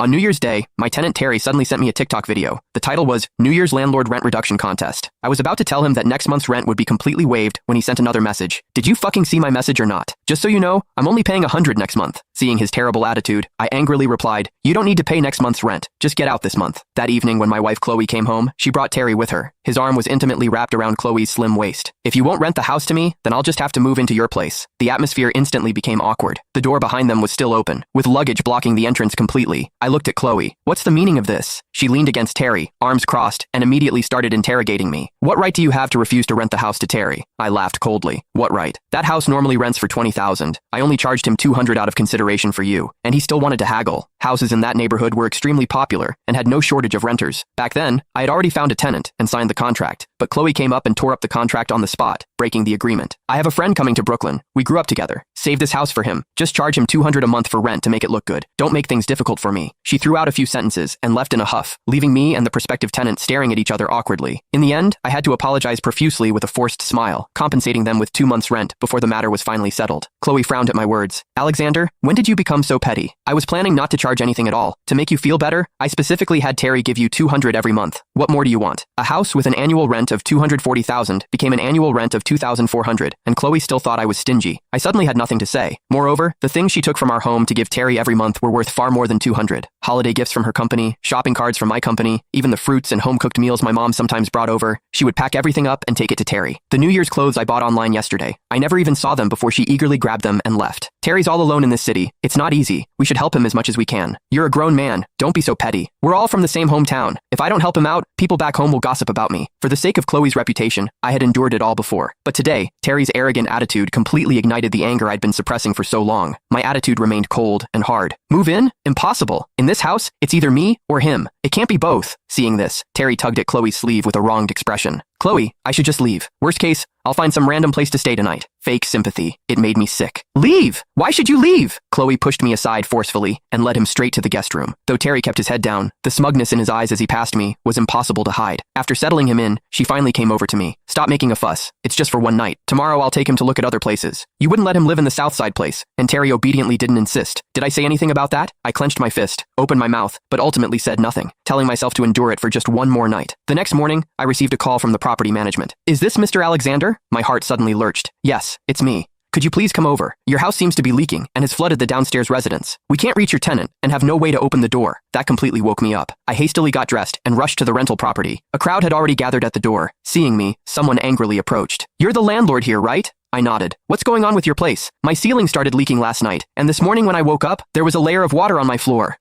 On New Year's Day, my tenant Terry suddenly sent me a TikTok video. The title was New Year's Landlord Rent Reduction Contest. I was about to tell him that next month's rent would be completely waived when he sent another message. Did you fucking see my message or not? Just so you know, I'm only paying $100 next month. Seeing his terrible attitude, I angrily replied, "You don't need to pay next month's rent. Just get out this month." That evening when my wife Chloe came home, she brought Terry with her. His arm was intimately wrapped around Chloe's slim waist. "If you won't rent the house to me, then I'll just have to move into your place." The atmosphere instantly became awkward. The door behind them was still open, with luggage blocking the entrance completely. I looked at Chloe. "What's the meaning of this?" She leaned against Terry, arms crossed, and immediately started interrogating me. "What right do you have to refuse to rent the house to Terry?" I laughed coldly. "What right? That house normally rents for $20,000. I only charged him $200 out of consideration for you, and he still wanted to haggle." Houses in that neighborhood were extremely popular and had no shortage of renters. Back then, I had already found a tenant and signed the contract, but Chloe came up and tore up the contract on the spot, breaking the agreement. "I have a friend coming to Brooklyn. We grew up together. Save this house for him. Just charge him $200 a month for rent to make it look good. Don't make things difficult for me." She threw out a few sentences and left in a huff, leaving me and the prospective tenant staring at each other awkwardly. In the end, I had to apologize profusely with a forced smile, compensating them with 2 months' rent before the matter was finally settled. Chloe frowned at my words. "Alexander, when did you become so petty? I was planning not to charge anything at all. To make you feel better, I specifically had Terry give you $200 every month. What more do you want?" A house with an annual rent of $240,000 became an annual rent of $2,400, and Chloe still thought I was stingy. I suddenly had nothing to say. Moreover, the things she took from our home to give Terry every month were worth far more than $200. Holiday gifts from her company, shopping cards from my company, even the fruits and home-cooked meals my mom sometimes brought over. She would pack everything up and take it to Terry. The New Year's clothes I bought online yesterday. I never even saw them before she eagerly grabbed them and left. "Terry's all alone in this city. It's not easy. We should help him as much as we can. You're a grown man. Don't be so petty. We're all from the same hometown. If I don't help him out, people back home will gossip about me." For the sake of Chloe's reputation, I had endured it all before. But today, Terry's arrogant attitude completely ignited the anger I'd been suppressing for so long. My attitude remained cold and hard. "Move in? Impossible. In this house, it's either me or him. It can't be both." Seeing this, Terry tugged at Chloe's sleeve with a wronged expression. "Chloe, I should just leave. Worst case, I'll find some random place to stay tonight." Fake sympathy. It made me sick. "Leave! Why should you leave?" Chloe pushed me aside forcefully and led him straight to the guest room. Though Terry kept his head down, the smugness in his eyes as he passed me was impossible to hide. After settling him in, she finally came over to me. "Stop making a fuss. It's just for one night. Tomorrow I'll take him to look at other places. You wouldn't let him live in the Southside place." And Terry obediently didn't insist. Did I say anything about that? I clenched my fist, opened my mouth, but ultimately said nothing, telling myself to endure it for just one more night. The next morning, I received a call from the property management. "Is this Mr. Alexander?" My heart suddenly lurched. "Yes, it's me. Could you please come over? Your house seems to be leaking and has flooded the downstairs residence. We can't reach your tenant and have no way to open the door." That completely woke me up. I hastily got dressed and rushed to the rental property. A crowd had already gathered at the door. Seeing me, someone angrily approached. "You're the landlord here, right?" I nodded. "What's going on with your place? My ceiling started leaking last night, and this morning when I woke up, there was a layer of water on my floor."